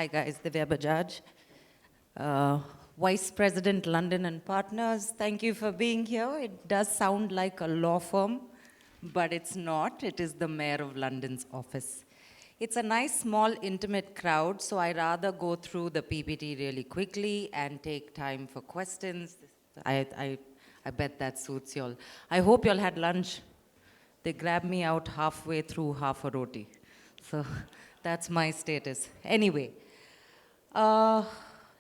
Hi guys, Divya Bajaj, uh, Vice President London and Partners. Thank you for being here. It does sound like a law firm, but it's not. It is the Mayor of London's office. It's a nice, small, intimate crowd, so I rather go through the PPT really quickly and take time for questions. I bet that suits y'all. I hope y'all had lunch. They grabbed me out halfway through half a roti. So that's my status. Anyway, uh,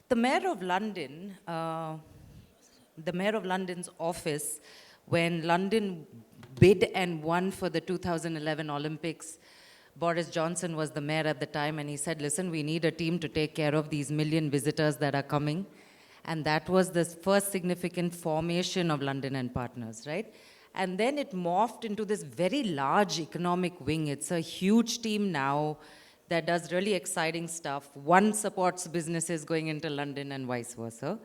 the Mayor of London, the Mayor of London's office, when London bid and won for the 2011 Olympics, Boris Johnson was the mayor at the time, and he said, listen, we need a team to take care of these million visitors that are coming. And that was the first significant formation of London and Partners, right? And then it morphed into this very large economic wing. It's a huge team now that does really exciting stuff. One supports businesses going into London and vice versa.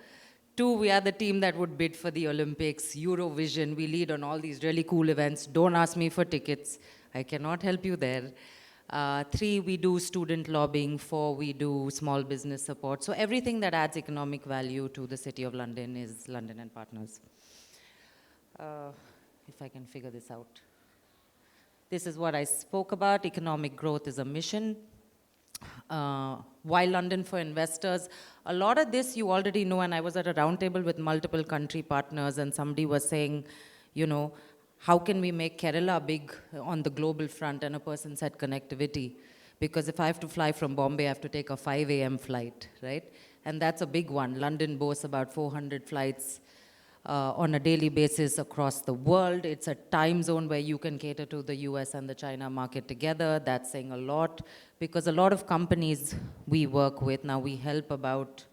Two, we are the team that would bid for the Olympics, Eurovision. We lead on all these really cool events. Don't ask me for tickets. I cannot help you there. Three, we do student lobbying. Four, we do small business support. So everything that adds economic value to the City of London is London and Partners. If I can figure this out. This is what I spoke about. Economic growth is a mission. Why London for investors? A lot of this you already know, and I was at a roundtable with multiple country partners, and somebody was saying, you know, how can we make Kerala big on the global front? And a person said connectivity. Because if I have to fly from Bombay, I have to take a 5 a.m. flight, right? And that's a big one. London boasts about 400 flights on a daily basis across the world. It's a time zone where you can cater to the US and the China market together. That's saying a lot, because a lot of companies we work with, now we help about,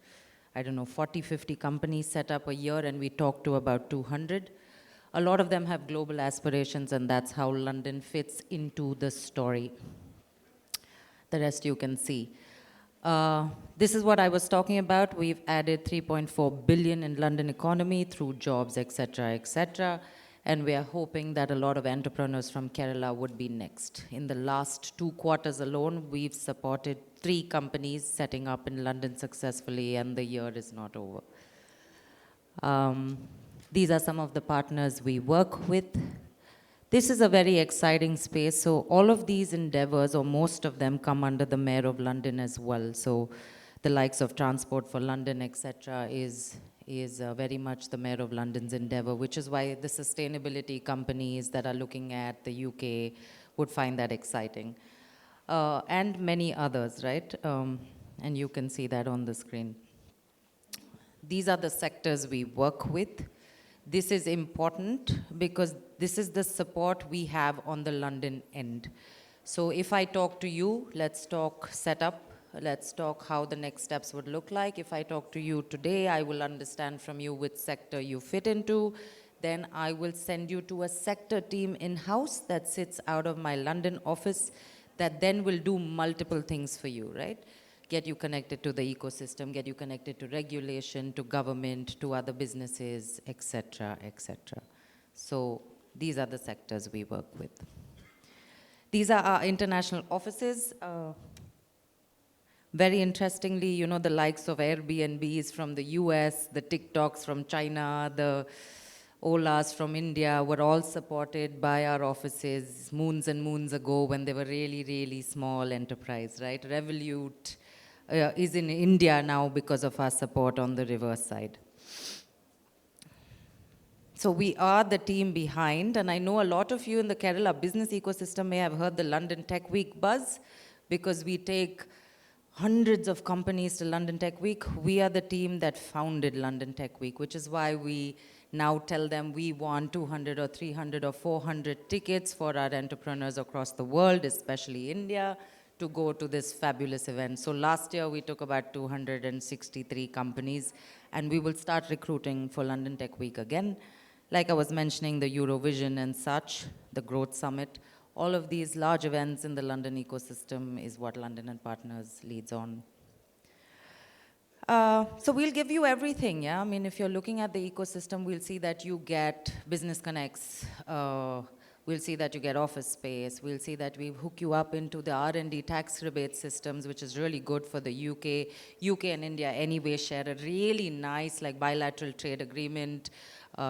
I don't know, 40, 50 companies set up a year, and we talk to about 200. A lot of them have global aspirations, and that's how London fits into the story. The rest you can see. This is what I was talking about. We've added 3.4 billion in London economy through jobs, et cetera, and we are hoping that a lot of entrepreneurs from Kerala would be next. In the last 2 quarters alone, we've supported 3 companies setting up in London successfully, and the year is not over. These are some of the partners we work with. This is a very exciting space. So all of these endeavors, or most of them, come under the Mayor of London as well. So the likes of Transport for London, etc., is very much the Mayor of London's endeavor, which is why the sustainability companies that are looking at the UK would find that exciting. And many others, right? And you can see that on the screen. These are the sectors we work with. This is important because this is the support we have on the London end. So if I talk to you, let's talk setup, let's talk how the next steps would look like. If I talk to you today, I will understand from you which sector you fit into. Then I will send you to a sector team in-house that sits out of my London office that then will do multiple things for you, right? Get you connected to the ecosystem, get you connected to regulation, to government, to other businesses, et cetera, et cetera. So these are the sectors we work with. These are our international offices. Very interestingly, you know, the likes of Airbnbs from the US, the TikToks from China, the Olas from India were all supported by our offices moons and moons ago when they were really, really small enterprise, right? Revolut is in India now because of our support on the reverse side. So we are the team behind, and I know a lot of you in the Kerala business ecosystem may have heard the London Tech Week buzz, because we take hundreds of companies to London Tech Week. We are the team that founded London Tech Week, which is why we now tell them we want 200 or 300 or 400 tickets for our entrepreneurs across the world, especially India, to go to this fabulous event. So last year we took about 263 companies, and we will start recruiting for London Tech Week again. Like I was mentioning, the Eurovision and such, the Growth Summit, all of these large events in the London ecosystem is what London and Partners leads on. So we'll give you everything, yeah? I mean, if you're looking at the ecosystem, we'll see that you get business connects, We'll see that you get office space. We'll see that we hook you up into the R&D tax rebate systems, which is really good for the UK. UK and India anyway share a really nice like bilateral trade agreement,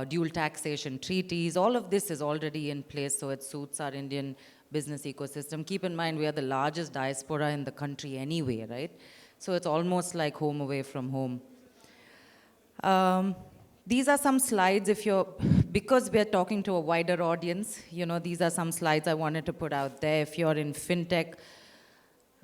dual taxation treaties. All of this is already in place, so it suits our Indian business ecosystem. Keep in mind, we are the largest diaspora in the country anyway, right? So it's almost like home away from home. These are some slides because we're talking to a wider audience, these are some slides I wanted to put out there. If you're in fintech,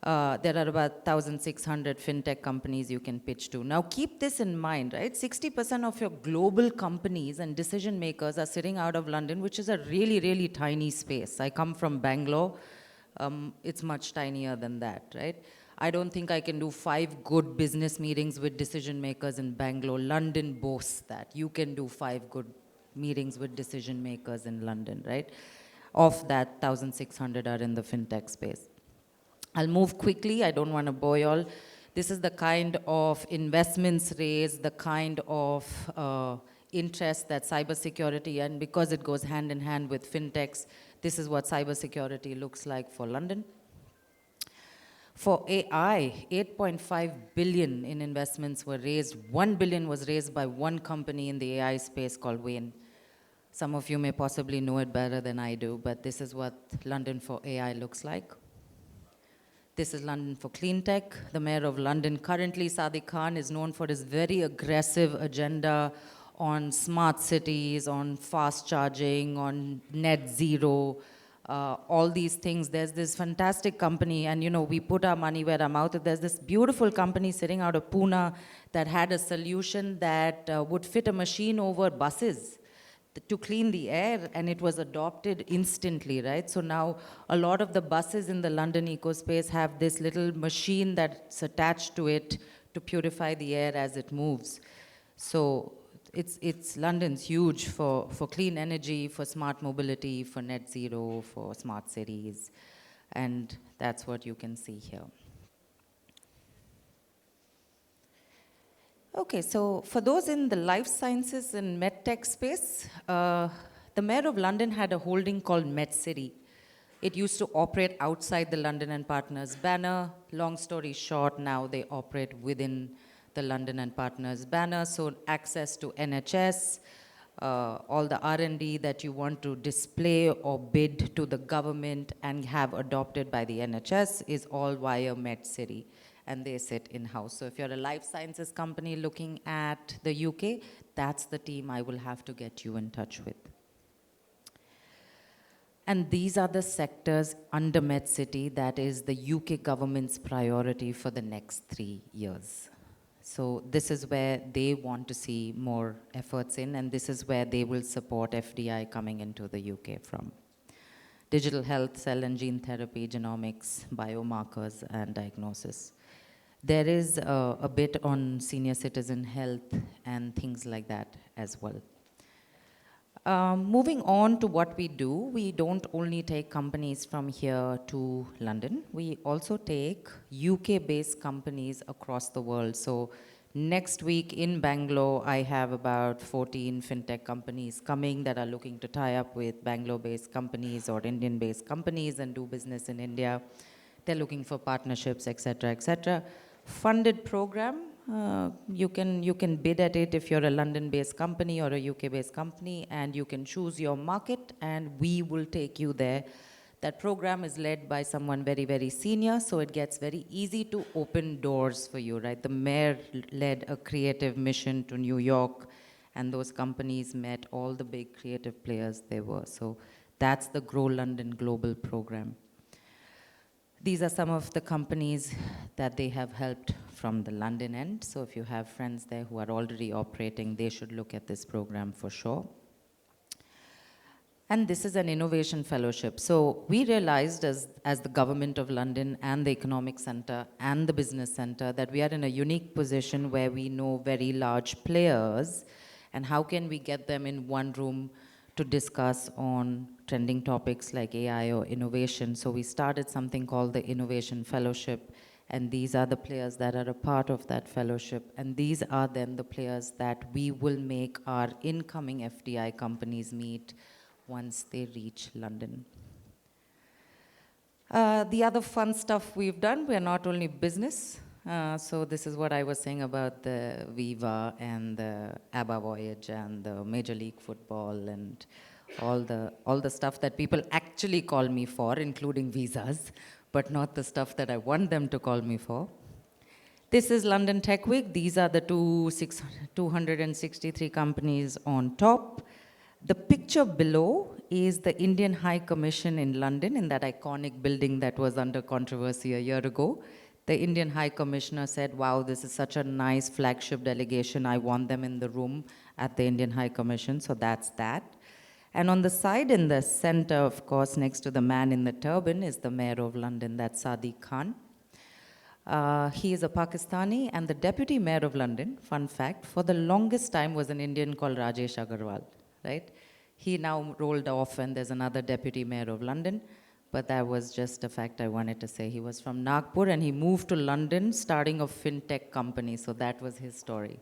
there are about 1,600 fintech companies you can pitch to. Now keep this in mind, right? 60% of your global companies and decision makers are sitting out of London, which is a really, really tiny space. I come from Bangalore. It's much tinier than that, right? I don't think I can do 5 good business meetings with decision makers in Bangalore. London boasts that. You can do 5 good meetings with decision makers in London, right? Of that, 1,600 are in the fintech space. I'll move quickly. I don't want to bore you all. This is the kind of investments raised, the kind of interest that cybersecurity, and because it goes hand in hand with fintechs, this is what cybersecurity looks like for London. For AI, 8.5 billion in investments were raised. 1 billion was raised by one company in the AI space called Wayne. Some of you may possibly know it better than I do, but this is what London for AI looks like. This is London for Clean Tech. The mayor of London currently, Sadiq Khan, is known for his very aggressive agenda on smart cities, on fast charging, on net zero, all these things. There's this fantastic company, and we put our money where our mouth is. There's this beautiful company sitting out of Pune that had a solution that would fit a machine over buses to clean the air, and it was adopted instantly, right? So now a lot of the buses in the London ecospace have this little machine that's attached to it to purify the air as it moves. So London's huge for clean energy, for smart mobility, for net zero, for smart cities, and that's what you can see here. Okay, so for those in the life sciences and medtech space, the mayor of London had a holding called MedCity. It used to operate outside the London and Partners banner. Long story short, now they operate within the London and Partners banner, so access to NHS, all the R&D that you want to display or bid to the government and have adopted by the NHS is all via MedCity, and they sit in-house. So if you're a life sciences company looking at the UK, that's the team I will have to get you in touch with. And these are the sectors under MedCity that is the UK government's priority for the next 3 years. So this is where they want to see more efforts in, and this is where they will support FDI coming into the UK from. Digital health, cell and gene therapy, genomics, biomarkers, and diagnosis. There is a bit on senior citizen health and things like that as well. Moving on to what we do, we don't only take companies from here to London, we also take UK-based companies across the world. So next week in Bangalore, I have about 14 fintech companies coming that are looking to tie up with Bangalore-based companies or Indian-based companies and do business in India. They're looking for partnerships, et cetera, et cetera. Funded program. You can bid at it if you're a London-based company or a UK-based company, and you can choose your market, and we will take you there. That program is led by someone very, very senior, so it gets very easy to open doors for you, right? The mayor led a creative mission to New York, and those companies met all the big creative players they were. So that's the Grow London Global program. These are some of the companies that they have helped from the London end. So if you have friends there who are already operating, they should look at this program for sure. And this is an innovation fellowship. So we realized as the government of London and the Economic Centre and the Business Centre that we are in a unique position where we know very large players, and how can we get them in one room to discuss on trending topics like AI or innovation. So we started something called the Innovation Fellowship, and these are the players that are a part of that fellowship, and these are then the players that we will make our incoming FDI companies meet once they reach London. The other fun stuff we've done, we're not only business. So this is what I was saying about the Viva and the ABBA voyage and the Major League Football and all the stuff that people actually call me for, including visas, but not the stuff that I want them to call me for. This is London Tech Week. These are the 263 companies on top. The picture below is the Indian High Commission in London, in that iconic building that was under controversy a year ago. The Indian High Commissioner said, wow, this is such a nice flagship delegation. I want them in the room at the Indian High Commission. So that's that. And on the side in the center, of course, next to the man in the turban is the Mayor of London, that's Sadiq Khan. He is a Pakistani, and the Deputy Mayor of London, fun fact, for the longest time was an Indian called Rajesh Agarwal, right? He now rolled off and there's another Deputy Mayor of London, but that was just a fact I wanted to say. He was from Nagpur and he moved to London starting a fintech company, so that was his story.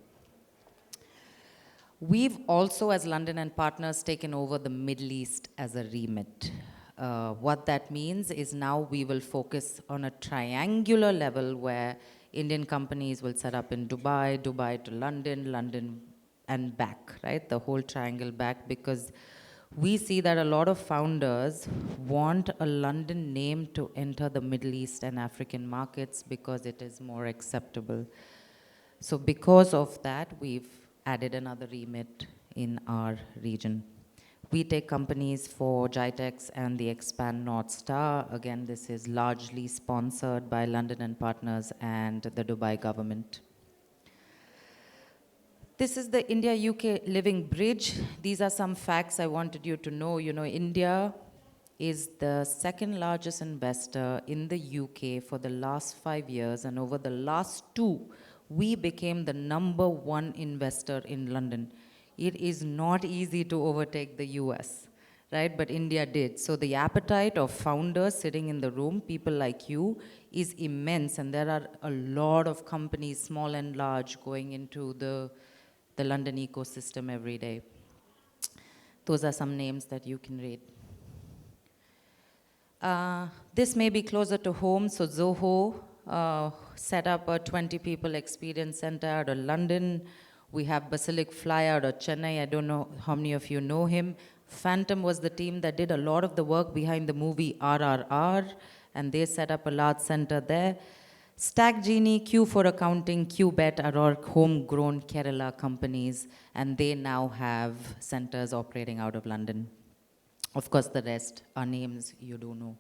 We've also, as London and Partners, taken over the Middle East as a remit. What that means is now we will focus on a triangular level where Indian companies will set up in Dubai, Dubai to London, London and back, right? The whole triangle back, because we see that a lot of founders want a London name to enter the Middle East and African markets because it is more acceptable. So because of that, we've added another remit in our region. We take companies for GITEX and the Expand North Star. Again, this is largely sponsored by London and Partners and the Dubai government. This is the India-UK Living Bridge. These are some facts I wanted you to know. You know, India is the second largest investor in the UK for the last 5 years, and over the last 2, we became the #1 investor in London. It is not easy to overtake the US, right? But India did. So the appetite of founders sitting in the room, people like you, is immense. And there are a lot of companies, small and large, going into the London ecosystem every day. Those are some names that you can read. This may be closer to home. So Zoho set up a 20 people experience center out of London. We have Basilic Fly out of Chennai. I don't know how many of you know him. Phantom was the team that did a lot of the work behind the movie RRR, and they set up a large center there. Stack Genie, Q for Accounting, QBet are all homegrown Kerala companies, and they now have centers operating out of London. Of course, the rest are names you do know.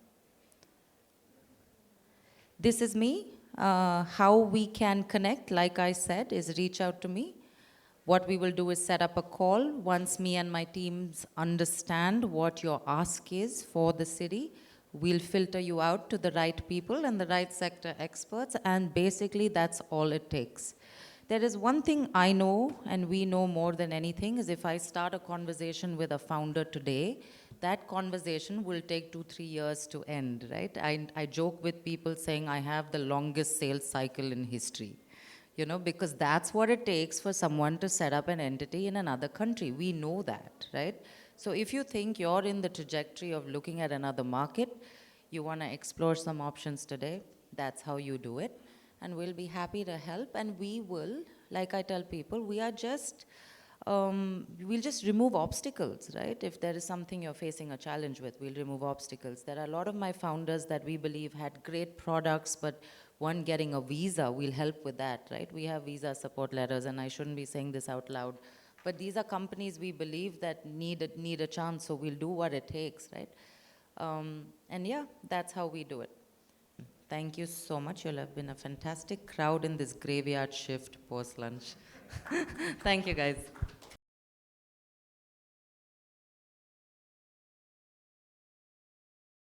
This is me. How we can connect, like I said, is reach out to me. What we will do is set up a call once me and my teams understand what your ask is for the city. We'll filter you out to the right people and the right sector experts, and basically that's all it takes. There is one thing I know, and we know more than anything, is if I start a conversation with a founder today, that conversation will take 2-3 years to end, right? I joke with people saying I have the longest sales cycle in history. You know, because that's what it takes for someone to set up an entity in another country. We know that, right? So if you think you're in the trajectory of looking at another market, you want to explore some options today, that's how you do it. And we'll be happy to help. And we will, like I tell people, we'll just remove obstacles, right? If there is something you're facing a challenge with, we'll remove obstacles. There are a lot of my founders that we believe had great products, but one, getting a visa, we'll help with that, right? We have visa support letters, and I shouldn't be saying this out loud, but these are companies we believe that need a chance, so we'll do what it takes, right? And yeah, that's how we do it. Thank you so much. You'll have been a fantastic crowd in this graveyard shift post-lunch. Thank you, guys.